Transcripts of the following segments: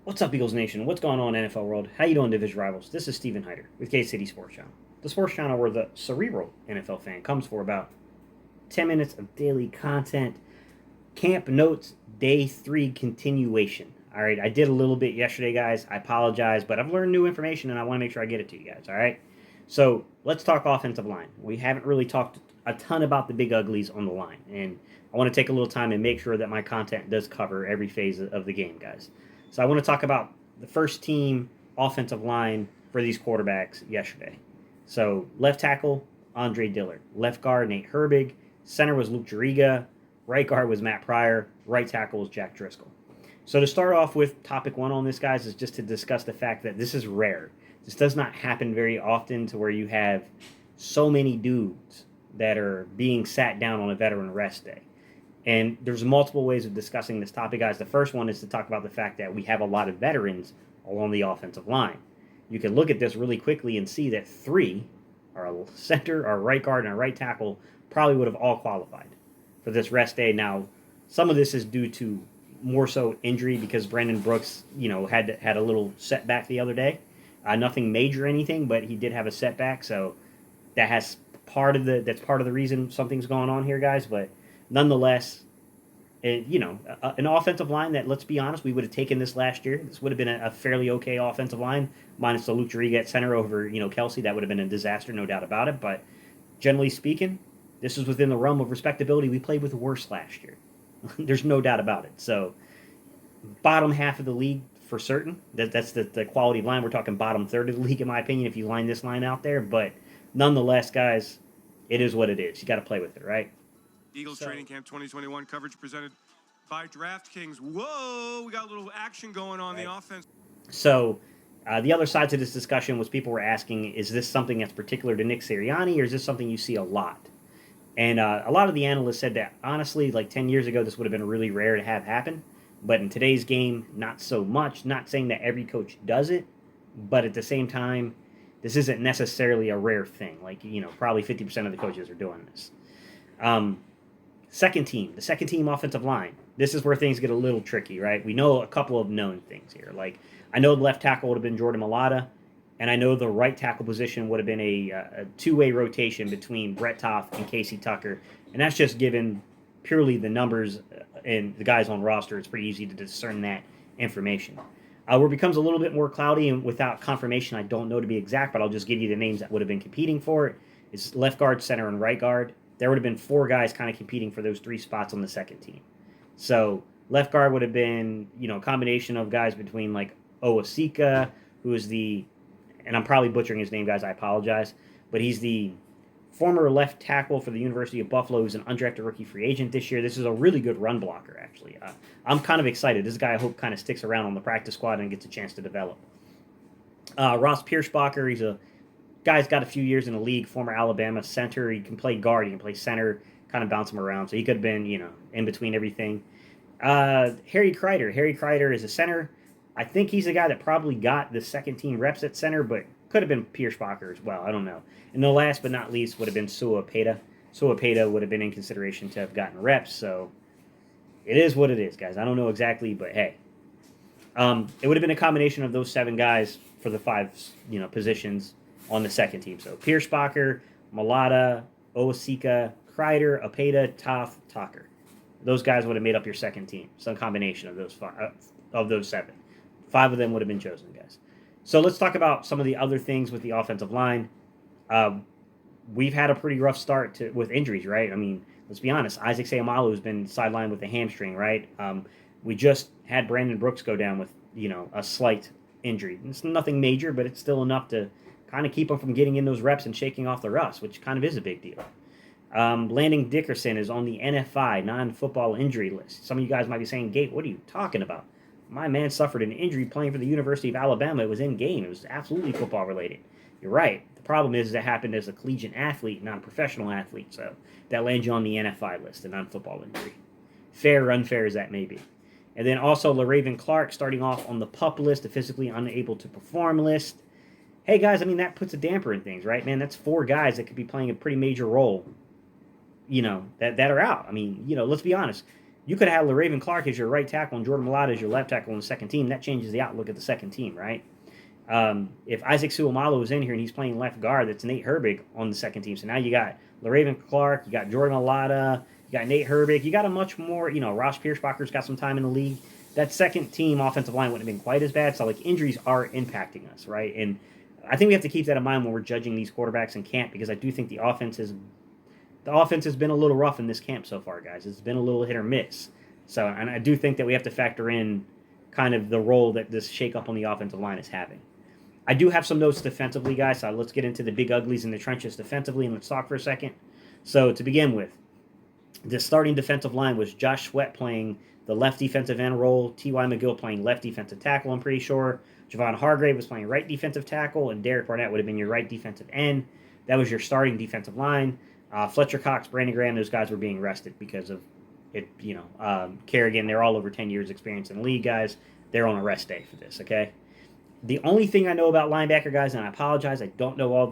What's up, Eagles Nation? What's going on, NFL world? How you doing, division rivals? This is Steven Hyder with K-City Sports Channel, the sports channel where the cerebral NFL fan comes for about 10 minutes of daily content. Camp Notes Day 3 continuation. All right, I did a little bit yesterday, guys. I apologize, but I've learned new information, and I want to make sure I get it to you guys, all right? So let's talk offensive line. We haven't really talked a ton about the big uglies on the line, and I want to take a little time and make sure that my content does cover every phase of the game, guys. So I want to talk about the first team offensive line for these quarterbacks yesterday. So left tackle, Andre Dillard. Left guard, Nate Herbig. Center was Luke Juriga. Right guard was Matt Pryor. Right tackle was Jack Driscoll. So to start off with topic one on this, guys, is just to discuss the fact that this is rare. This does not happen very often to where you have so many dudes that are being sat down on a veteran rest day. And there's multiple ways of discussing this topic, guys. The first one is to talk about the fact that we have a lot of veterans along the offensive line. You can look at this really quickly and see that three, our center, our right guard, and our right tackle, probably would have all qualified for this rest day. Now, some of this is due to more so injury because Brandon Brooks, had a little setback the other day. Nothing major or anything, but he did have a setback, so that's part of the reason something's going on here, guys. But nonetheless, an offensive line that, let's be honest, we would have taken this last year. This would have been a fairly okay offensive line, minus the Luke Juriga at center over, Kelsey. That would have been a disaster, no doubt about it. But generally speaking, this is within the realm of respectability. We played with worse last year. There's no doubt about it. So, bottom half of the league for certain. That's the quality of line. We're talking bottom third of the league, in my opinion, if you line this line out there. But nonetheless, guys, it is what it is. You got to play with it, right? Eagles Training Camp 2021 coverage presented by DraftKings. Whoa, we got a little action going on the offense. So, the other side to this discussion was people were asking, is this something that's particular to Nick Sirianni, or is this something you see a lot? And a lot of the analysts said that, honestly, like 10 years ago, this would have been really rare to have happen. But in today's game, not so much. Not saying that every coach does it, but at the same time, this isn't necessarily a rare thing. Like, probably 50% of the coaches are doing this. The second team offensive line. This is where things get a little tricky, right? We know a couple of known things here. Like, I know the left tackle would have been Jordan Mailata, and I know the right tackle position would have been a two-way rotation between Brett Toth and Casey Tucker, and that's just given purely the numbers and the guys on roster. It's pretty easy to discern that information. Where it becomes a little bit more cloudy and without confirmation, I don't know to be exact, but I'll just give you the names that would have been competing for it. It's left guard, center, and right guard. There would have been four guys kind of competing for those three spots on the second team. So left guard would have been, a combination of guys between like Owasika, who is and I'm probably butchering his name, guys, I apologize, but he's the former left tackle for the University of Buffalo, who's an undrafted rookie free agent this year. This is a really good run blocker, actually. I'm kind of excited. This guy, I hope, kind of sticks around on the practice squad and gets a chance to develop. Ross Pierschbacher, he's a guy's got a few years in the league, former Alabama center. He can play guard, he can play center, kind of bounce him around. So he could have been, in between everything. Harry Kreider is a center. I think he's the guy that probably got the second team reps at center, but could have been Pierschbacher as well. I don't know. And the last but not least would have been Sua Peta. Sua Peta would have been in consideration to have gotten reps. So it is what it is, guys. I don't know exactly, but hey. It would have been a combination of those seven guys for the five, positions on the second team. So Pierschbacher, Mailata, Owasika, Kreider, Apeta, Toth, Tucker. Those guys would have made up your second team. Some combination of those seven. Five of them would have been chosen, guys. So let's talk about some of the other things with the offensive line. We've had a pretty rough start with injuries, right? I mean, let's be honest. Isaac Seumalo has been sidelined with a hamstring, right? We just had Brandon Brooks go down with, a slight injury. It's nothing major, but it's still enough to kind of keep him from getting in those reps and shaking off the rust, which kind of is a big deal. Landon Dickerson is on the NFI, non-football injury list. Some of you guys might be saying, Gate, what are you talking about? My man suffered an injury playing for the University of Alabama. It was in-game. It was absolutely football-related. You're right. The problem is it happened as a collegiate athlete, not a professional athlete. So that lands you on the NFI list, a non-football injury. Fair or unfair as that may be. And then also LaRaven Clark starting off on the PUP list, the physically unable to perform list. Hey, guys, I mean, that puts a damper in things, right, man? That's four guys that could be playing a pretty major role, that are out. I mean, let's be honest. You could have LaRaven Clark as your right tackle and Jordan Mailata as your left tackle on the second team. That changes the outlook of the second team, right? If Isaac Suamalo is in here and he's playing left guard, that's Nate Herbig on the second team. So now you got LaRaven Clark, you got Jordan Mailata, you got Nate Herbig, you got a much more, Ross Pierschbacher's got some time in the league. That second team offensive line wouldn't have been quite as bad. So, like, injuries are impacting us, right? And I think we have to keep that in mind when we're judging these quarterbacks in camp, because I do think the offense has been a little rough in this camp so far, guys. It's been a little hit or miss. So, and I do think that we have to factor in kind of the role that this shakeup on the offensive line is having. I do have some notes defensively, guys, so let's get into the big uglies in the trenches defensively, and let's talk for a second. So, to begin with, the starting defensive line was Josh Sweat playing the left defensive end role, T.Y. McGill playing left defensive tackle, I'm pretty sure. Javon Hargrave was playing right defensive tackle, and Derek Barnett would have been your right defensive end. That was your starting defensive line. Fletcher Cox, Brandon Graham, those guys were being rested because of it. Kerrigan, they're all over 10 years experience in the league, guys. They're on a rest day for this, okay? The only thing I know about linebacker, guys, and I apologize, I don't know all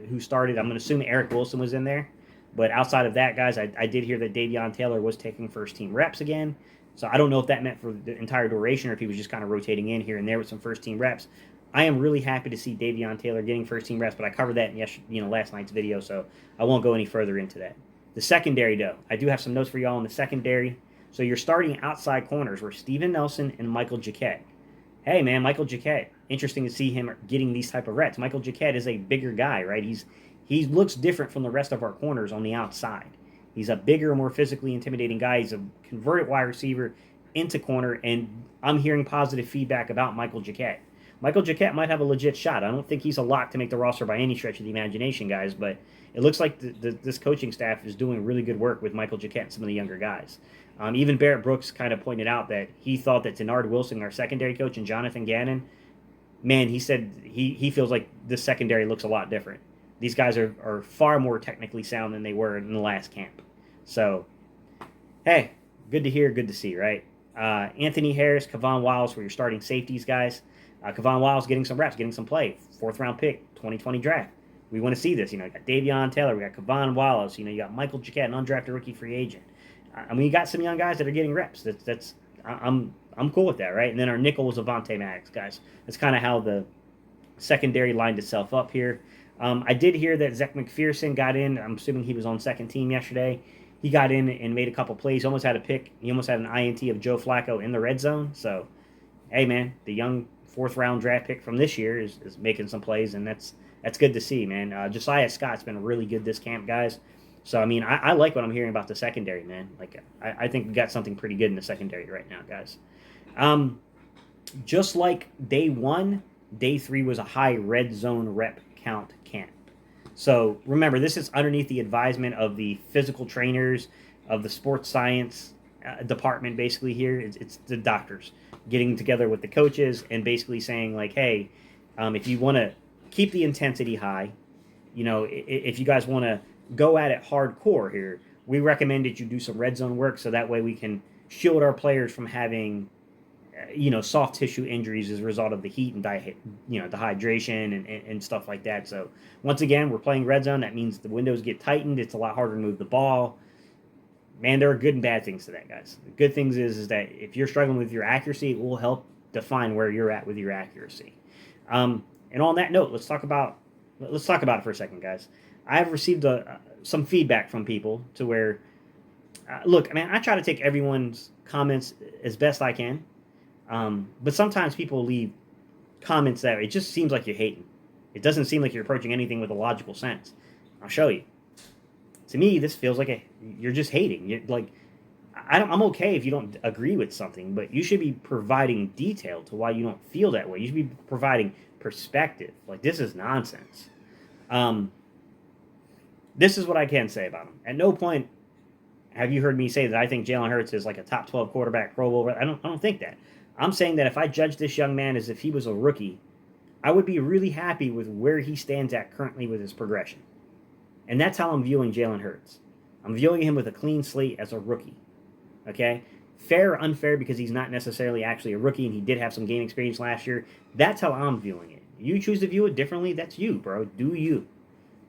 who started. I'm going to assume Eric Wilson was in there. But outside of that, guys, I did hear that Davion Taylor was taking first-team reps again. So I don't know if that meant for the entire duration or if he was just kind of rotating in here and there with some first-team reps. I am really happy to see Davion Taylor getting first-team reps, but I covered that in last night's video, so I won't go any further into that. The secondary, though, I do have some notes for y'all on the secondary. So you're starting outside corners were Steven Nelson and Michael Jacquet. Hey, man, Michael Jacquet. Interesting to see him getting these type of reps. Michael Jacquet is a bigger guy, right? He looks different from the rest of our corners on the outside. He's a bigger, more physically intimidating guy. He's a converted wide receiver into corner, and I'm hearing positive feedback about Michael Jacquet. Michael Jacquet might have a legit shot. I don't think he's a lock to make the roster by any stretch of the imagination, guys, but it looks like this coaching staff is doing really good work with Michael Jacquet and some of the younger guys. Even Barrett Brooks kind of pointed out that he thought that Denard Wilson, our secondary coach, and Jonathan Gannon, man, he said he feels like this secondary looks a lot different. These guys are far more technically sound than they were in the last camp. So, hey, good to hear, good to see, right? Anthony Harris, Kavon Wiles were your starting safeties, guys. Kavon Wiles getting some reps, getting some play. 4th-round pick, 2020 draft. We want to see this. You got Davion Taylor. We got Kavon Wiles. You got Michael Jacquet, an undrafted rookie free agent. I mean, you got some young guys that are getting reps. I'm cool with that, right? And then our nickel was Avonte Maddox, guys. That's kind of how the secondary lined itself up here. I did hear that Zach McPherson got in. I'm assuming he was on second team yesterday. He got in and made a couple plays. Almost had a pick. He almost had an INT of Joe Flacco in the red zone. So, hey, man, the young 4th-round draft pick from this year is making some plays, and that's good to see, man. Josiah Scott's been really good this camp, guys. So, I mean, I like what I'm hearing about the secondary, man. Like, I think we got something pretty good in the secondary right now, guys. Just like day 1, day 3 was a high red zone rep count camp. So remember, this is underneath the advisement of the physical trainers, of the sports science department, basically here. It's the doctors getting together with the coaches and basically saying, like, hey, if you want to keep the intensity high, if you guys want to go at it hardcore here, we recommend that you do some red zone work so that way we can shield our players from having soft tissue injuries as a result of the heat and dehydration and stuff like that. So once again, we're playing red zone. That means the windows get tightened. It's a lot harder to move the ball. Man, there are good and bad things to that, guys. The good things is that if you're struggling with your accuracy, it will help define where you're at with your accuracy. And on that note, let's talk about it for a second, guys. I've received some feedback from people to where, look, man, I try to take everyone's comments as best I can. But sometimes people leave comments that it just seems like you're hating. It doesn't seem like you're approaching anything with a logical sense. I'll show you. To me, this feels like you're just hating. You're like, I'm okay if you don't agree with something, but you should be providing detail to why you don't feel that way. You should be providing perspective. Like, this is nonsense. This is what I can say about him. At no point have you heard me say that I think Jalen Hurts is like a top 12 quarterback, Pro Bowl. I don't think that. I'm saying that if I judge this young man as if he was a rookie, I would be really happy with where he stands at currently with his progression. And that's how I'm viewing Jalen Hurts. I'm viewing him with a clean slate as a rookie. Okay? Fair or unfair because he's not necessarily actually a rookie and he did have some game experience last year. That's how I'm viewing it. You choose to view it differently, that's you, bro. Do you.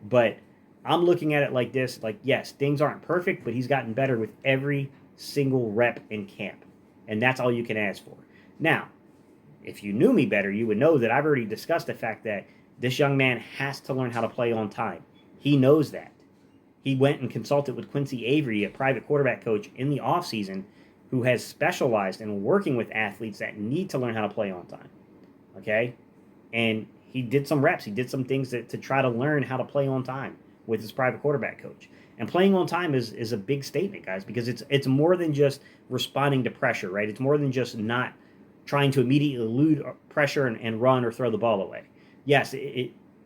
But I'm looking at it like this, like, yes, things aren't perfect, but he's gotten better with every single rep in camp. And that's all you can ask for. Now, if you knew me better, you would know that I've already discussed the fact that this young man has to learn how to play on time. He knows that. He went and consulted with Quincy Avery, a private quarterback coach, in the offseason who has specialized in working with athletes that need to learn how to play on time. Okay? And he did some reps. He did some things to try to learn how to play on time with his private quarterback coach. And playing on time is a big statement, guys, because it's more than just responding to pressure, right? It's more than just not trying to immediately elude pressure and run or throw the ball away. Yes,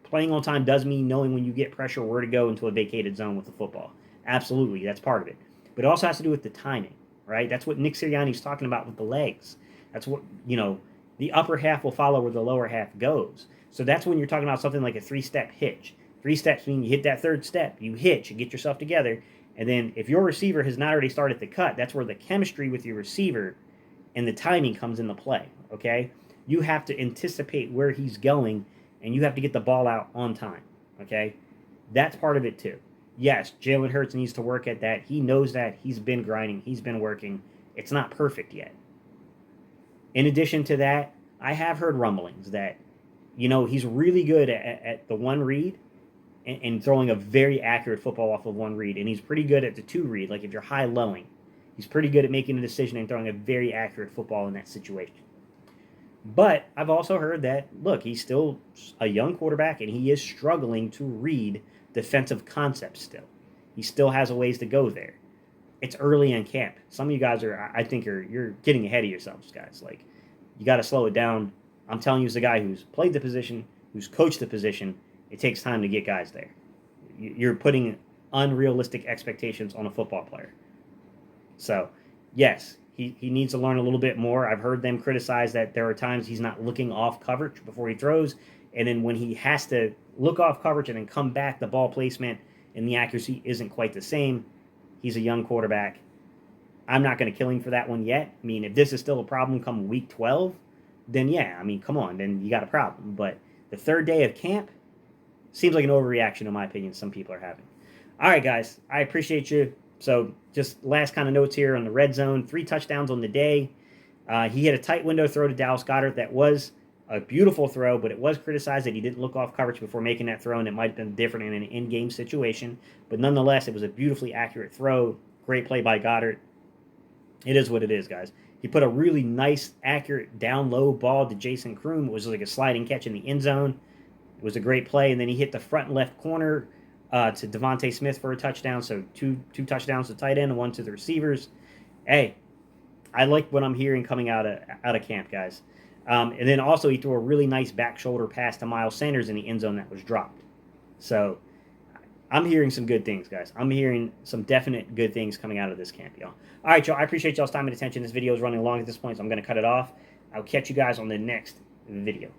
playing on time does mean knowing when you get pressure where to go into a vacated zone with the football. Absolutely, that's part of it. But it also has to do with the timing, right? That's what Nick Sirianni's talking about with the legs. That's what, the upper half will follow where the lower half goes. So that's when you're talking about something like a 3-step hitch. 3 steps mean you hit that 3rd step, you hitch, you get yourself together, and then if your receiver has not already started the cut, that's where the chemistry with your receiver and the timing comes into play, okay? You have to anticipate where he's going, and you have to get the ball out on time, okay? That's part of it too. Yes, Jalen Hurts needs to work at that. He knows that. He's been grinding. He's been working. It's not perfect yet. In addition to that, I have heard rumblings that, he's really good at the one read and throwing a very accurate football off of one read, and he's pretty good at the 2 read, like if you're high-lowing. He's pretty good at making a decision and throwing a very accurate football in that situation. But I've also heard that, look, he's still a young quarterback, and he is struggling to read defensive concepts still. He still has a ways to go there. It's early in camp. Some of you guys you're getting ahead of yourselves, guys. Like, you got to slow it down. I'm telling you as a guy who's played the position, who's coached the position, it takes time to get guys there. You're putting unrealistic expectations on a football player. So, yes, he needs to learn a little bit more. I've heard them criticize that there are times he's not looking off coverage before he throws, and then when he has to look off coverage and then come back, the ball placement and the accuracy isn't quite the same. He's a young quarterback. I'm not going to kill him for that one yet. I mean, if this is still a problem come week 12, then yeah, come on, then you got a problem. But the 3rd day of camp seems like an overreaction, in my opinion, some people are having. All right, guys, I appreciate you. So just last kind of notes here on the red zone. 3 touchdowns on the day. He had a tight window throw to Dallas Goedert that was a beautiful throw, but it was criticized that he didn't look off coverage before making that throw, and it might have been different in an in-game situation. But nonetheless, it was a beautifully accurate throw. Great play by Goedert. It is what it is, guys. He put a really nice, accurate, down-low ball to Jason Kroom. It was like a sliding catch in the end zone. It was a great play, and then he hit the front left corner to Devontae Smith for a touchdown. So two touchdowns to tight end and 1 to the receivers. Hey, I like what I'm hearing coming out of camp, guys. And then also he threw a really nice back shoulder pass to Miles Sanders in the end zone that was dropped. So I'm hearing some good things, guys. I'm hearing some definite good things coming out of this camp, y'all. All right, y'all. I appreciate y'all's time and attention. This video is running long at this point, so I'm going to cut it off. I'll catch you guys on the next video.